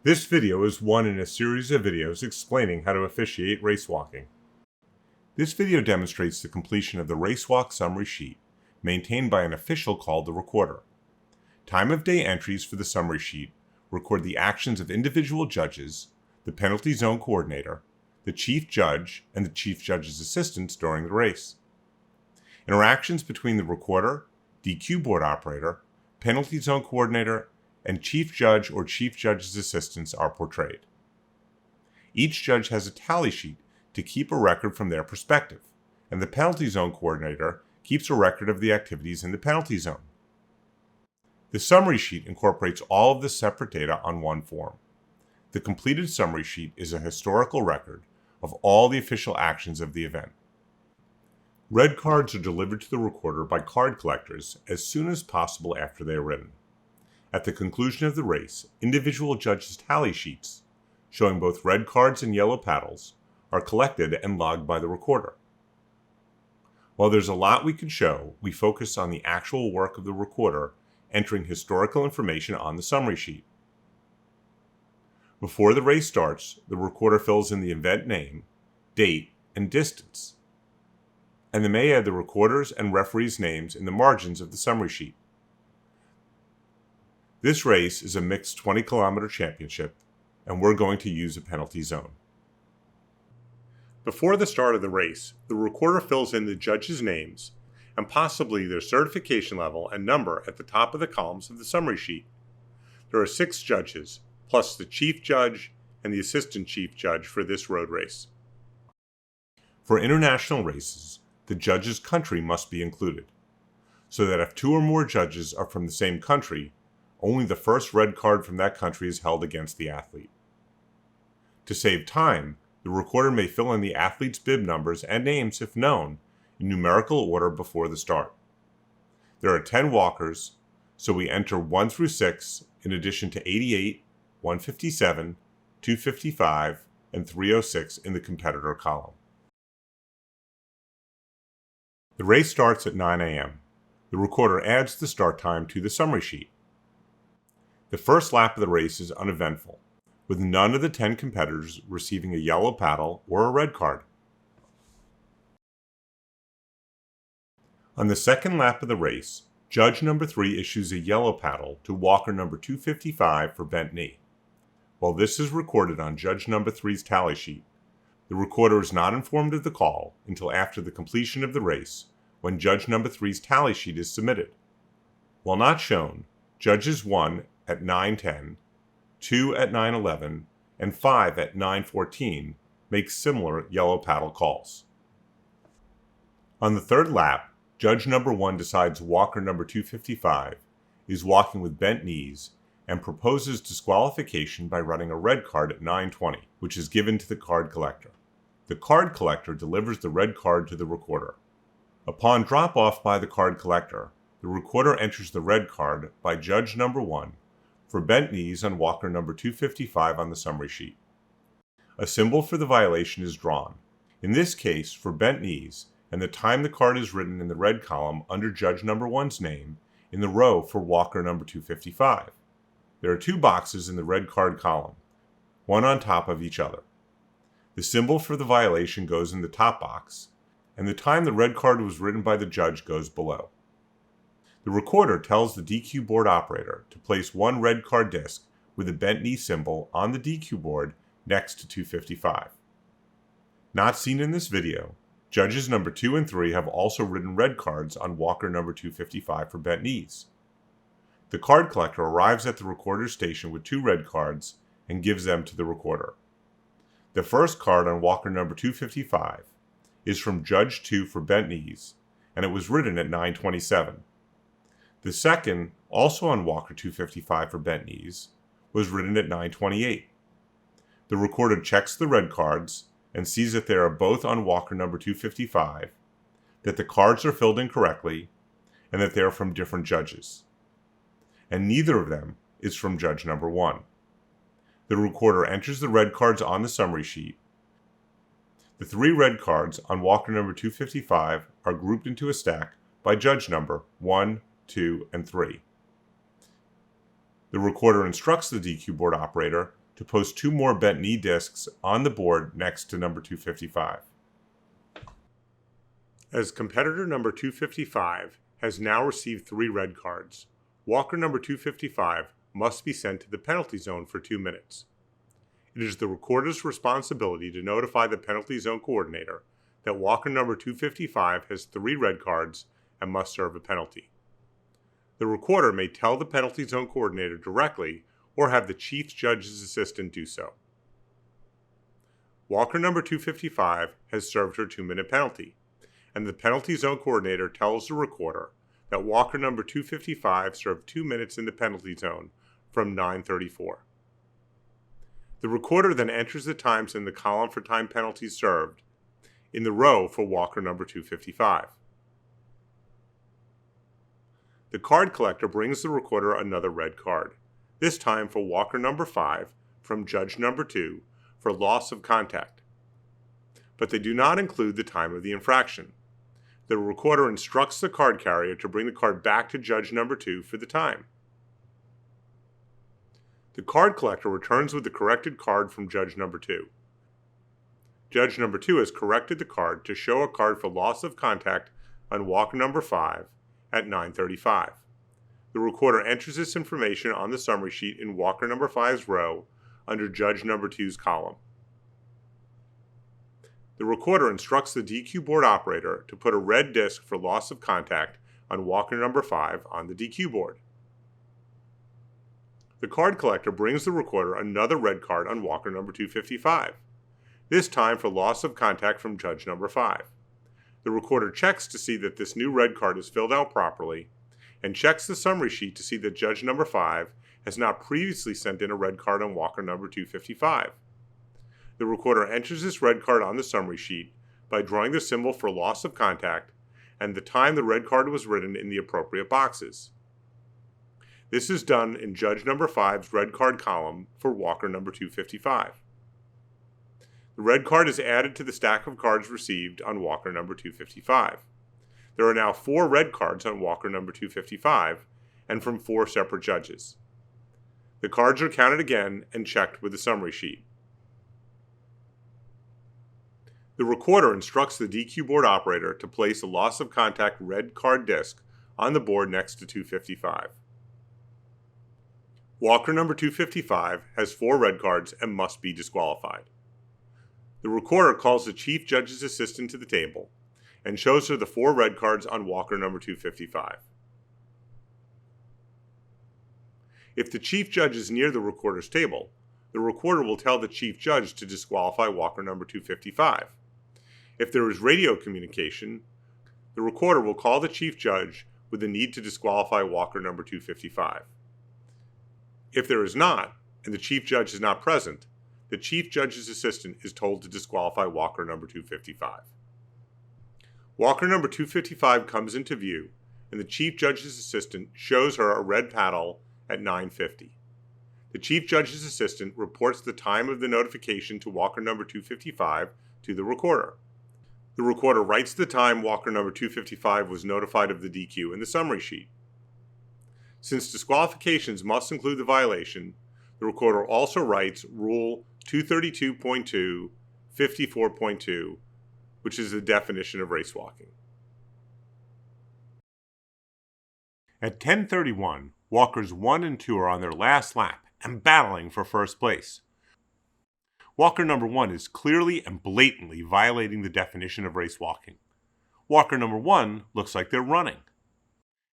This video is one in a series of videos explaining how to officiate race walking. This video demonstrates the completion of the race walk summary sheet, maintained by an official called the recorder. Time of day entries for the summary sheet record the actions of individual judges, the penalty zone coordinator, the chief judge, and the chief judge's assistants during the race. Interactions between the recorder, DQ board operator, penalty zone coordinator, and chief judge or chief judge's assistants are portrayed. Each judge has a tally sheet to keep a record from their perspective, and the penalty zone coordinator keeps a record of the activities in the penalty zone. The summary sheet incorporates all of the separate data on one form. The completed summary sheet is a historical record of all the official actions of the event. Red cards are delivered to the recorder by card collectors as soon as possible after they are written. At the conclusion of the race, individual judges' tally sheets, showing both red cards and yellow paddles, are collected and logged by the recorder. While there's a lot we could show, we focus on the actual work of the recorder entering historical information on the summary sheet. Before the race starts, the recorder fills in the event name, date, and distance, and they may add the recorder's and referee's names in the margins of the summary sheet. This race is a mixed 20-kilometer championship, and we're going to use a penalty zone. Before the start of the race, the recorder fills in the judges' names and possibly their certification level and number at the top of the columns of the summary sheet. There are 6 judges, plus the chief judge and the assistant chief judge for this road race. For international races, the judge's country must be included, so that if 2 or more judges are from the same country, only the first red card from that country is held against the athlete. To save time, the recorder may fill in the athlete's bib numbers and names, if known, in numerical order before the start. There are 10 walkers, so we enter 1 through 6 in addition to 88, 157, 255, and 306 in the competitor column. The race starts at 9 a.m. The recorder adds the start time to the summary sheet. The first lap of the race is uneventful, with none of the 10 competitors receiving a yellow paddle or a red card. On the second lap of the race, judge number 3 issues a yellow paddle to walker number 255 for bent knee. While this is recorded on judge number 3's tally sheet, the recorder is not informed of the call until after the completion of the race, when judge number 3's tally sheet is submitted. While not shown, judges 1 at 9:10, 2 at 9:11, and 5 at 9:14 make similar yellow paddle calls. On the third lap, judge number 1 decides walker number 255 is walking with bent knees and proposes disqualification by running a red card at 9:20, which is given to the card collector. The card collector delivers the red card to the recorder. Upon drop-off by the card collector, the recorder enters the red card by judge number 1 for bent knees on walker number 255 on the summary sheet. A symbol for the violation is drawn, in this case for bent knees, and the time the card is written in the red column under judge number 1's name in the row for walker number 255. There are 2 boxes in the red card column, one on top of each other. The symbol for the violation goes in the top box, and the time the red card was written by the judge goes below. The recorder tells the DQ board operator to place 1 red card disc with a bent knee symbol on the DQ board next to 255. Not seen in this video, judges number 2 and 3 have also written red cards on walker number 255 for bent knees. The card collector arrives at the recorder's station with 2 red cards and gives them to the recorder. The first card on walker number 255 is from judge 2 for bent knees, and it was written at 9:27. The second, also on walker 255 for bent knees, was written at 9:28. The recorder checks the red cards and sees that they are both on walker number 255, that the cards are filled in correctly, and that they are from different judges. And neither of them is from judge number 1. The recorder enters the red cards on the summary sheet. The 3 red cards on walker number 255 are grouped into a stack by judge number 1, 2, and 3. The recorder instructs the DQ board operator to post 2 more bent knee discs on the board next to number 255. As competitor number 255 has now received 3 red cards, walker number 255 must be sent to the penalty zone for 2 minutes. It is the recorder's responsibility to notify the penalty zone coordinator that walker number 255 has 3 red cards and must serve a penalty. The recorder may tell the penalty zone coordinator directly or have the chief judge's assistant do so. Walker number 255 has served her 2-minute penalty, and the penalty zone coordinator tells the recorder that walker number 255 served 2 minutes in the penalty zone from 9:34. The recorder then enters the times in the column for time penalties served in the row for walker number 255. The card collector brings the recorder another red card, this time for walker number 5 from judge number 2 for loss of contact. But they do not include the time of the infraction. The recorder instructs the card carrier to bring the card back to judge number 2 for the time. The card collector returns with the corrected card from judge number 2. Judge number 2 has corrected the card to show a card for loss of contact on walker number 5 at 9:35. The recorder enters this information on the summary sheet in walker number 5's row under judge number 2's column. The recorder instructs the DQ board operator to put a red disc for loss of contact on walker number 5 on the DQ board. The card collector brings the recorder another red card on walker number 255, this time for loss of contact from judge number 5. The recorder checks to see that this new red card is filled out properly and checks the summary sheet to see that judge number 5 has not previously sent in a red card on walker number 255. The recorder enters this red card on the summary sheet by drawing the symbol for loss of contact and the time the red card was written in the appropriate boxes. This is done in judge number 5's red card column for walker number 255. The red card is added to the stack of cards received on walker number 255. There are now 4 red cards on walker number 255 and from 4 separate judges. The cards are counted again and checked with the summary sheet. The recorder instructs the DQ board operator to place a loss of contact red card disc on the board next to 255. Walker number 255 has 4 red cards and must be disqualified. The recorder calls the chief judge's assistant to the table and shows her the 4 red cards on walker number 255. If the chief judge is near the recorder's table, the recorder will tell the chief judge to disqualify walker number 255. If there is radio communication, the recorder will call the chief judge with the need to disqualify walker number 255. If there is not, and the chief judge is not present, the chief judge's assistant is told to disqualify walker number 255. Walker number 255 comes into view, and the chief judge's assistant shows her a red paddle at 9:50. The chief judge's assistant reports the time of the notification to walker number 255 to the recorder. The recorder writes the time walker number 255 was notified of the DQ in the summary sheet. Since disqualifications must include the violation, the recorder also writes Rule 232.2, 54.2, which is the definition of race walking. At 10:31, walkers 1 and 2 are on their last lap and battling for first place. Walker number 1 is clearly and blatantly violating the definition of race walking. Walker number 1 looks like they're running.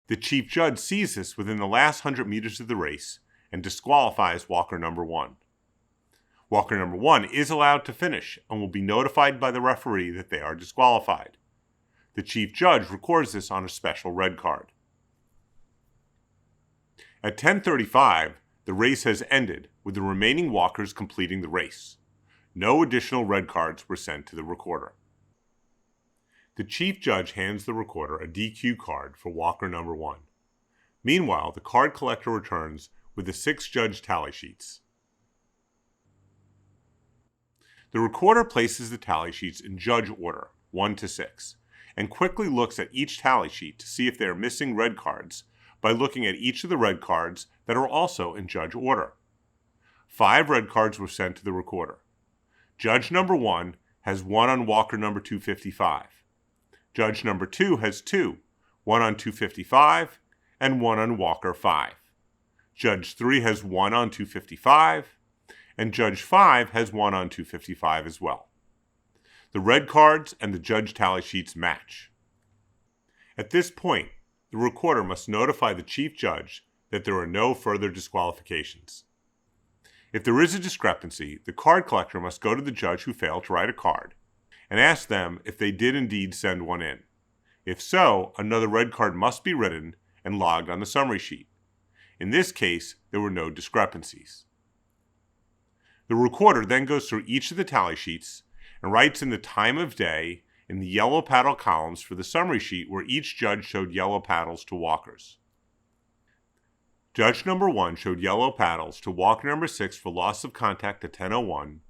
The chief judge sees this within the last 100 meters of the race and disqualifies walker number 1. Walker number 1 is allowed to finish and will be notified by the referee that they are disqualified. The chief judge records this on a special red card. At 10:35, the race has ended, with the remaining walkers completing the race. No additional red cards were sent to the recorder. The chief judge hands the recorder a DQ card for walker number 1. Meanwhile, the card collector returns with the 6 judge tally sheets. The recorder places the tally sheets in judge order, 1 to 6, and quickly looks at each tally sheet to see if they are missing red cards by looking at each of the red cards that are also in judge order. 5 red cards were sent to the recorder. Judge number 1 has 1 on Walker number 255. Judge number 2 has 2, 1 on 255 and 1 on Walker 5. Judge 3 has 1 on 255, and Judge 5 has 1 on 255 as well. The red cards and the judge tally sheets match. At this point, the recorder must notify the chief judge that there are no further disqualifications. If there is a discrepancy, the card collector must go to the judge who failed to write a card and ask them if they did indeed send one in. If so, another red card must be written and logged on the summary sheet. In this case, there were no discrepancies. The recorder then goes through each of the tally sheets and writes in the time of day in the yellow paddle columns for the summary sheet where each judge showed yellow paddles to walkers. Judge number 1 showed yellow paddles to Walker number 6 for loss of contact at 10:01,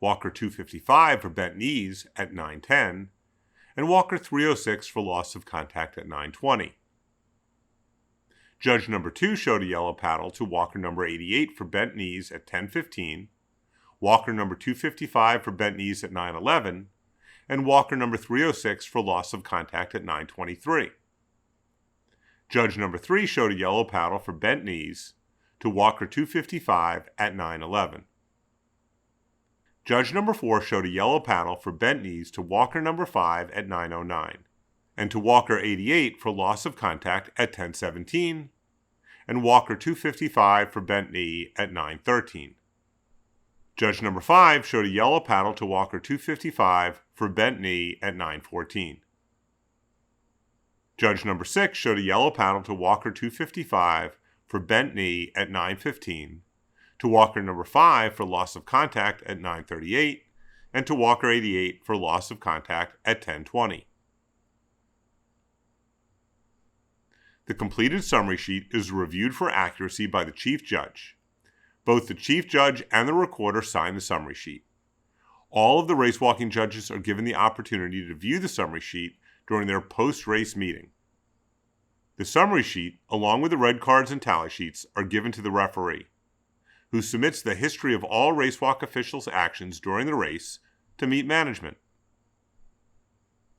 Walker 255 for bent knees at 9:10, and Walker 306 for loss of contact at 9:20. Judge number 2 showed a yellow paddle to Walker number 88 for bent knees at 10:15, Walker number 255 for bent knees at 9:11, and Walker number 306 for loss of contact at 9:23. Judge number 3 showed a yellow paddle for bent knees to Walker 255 at 9:11. Judge number 4 showed a yellow paddle for bent knees to Walker number 5 at 9:09, and to Walker 88 for loss of contact at 10:17, and Walker 255 for bent knee at 9:13. Judge number 5 showed a yellow paddle to Walker 255 for bent knee at 9:14. Judge number 6 showed a yellow paddle to Walker 255 for bent knee at 9:15, to Walker number 5 for loss of contact at 9:38, and to Walker 88 for loss of contact at 10:20. The completed summary sheet is reviewed for accuracy by the chief judge. Both the chief judge and the recorder sign the summary sheet. All of the racewalking judges are given the opportunity to view the summary sheet during their post-race meeting. The summary sheet, along with the red cards and tally sheets, are given to the referee, who submits the history of all racewalk officials' actions during the race to meet management.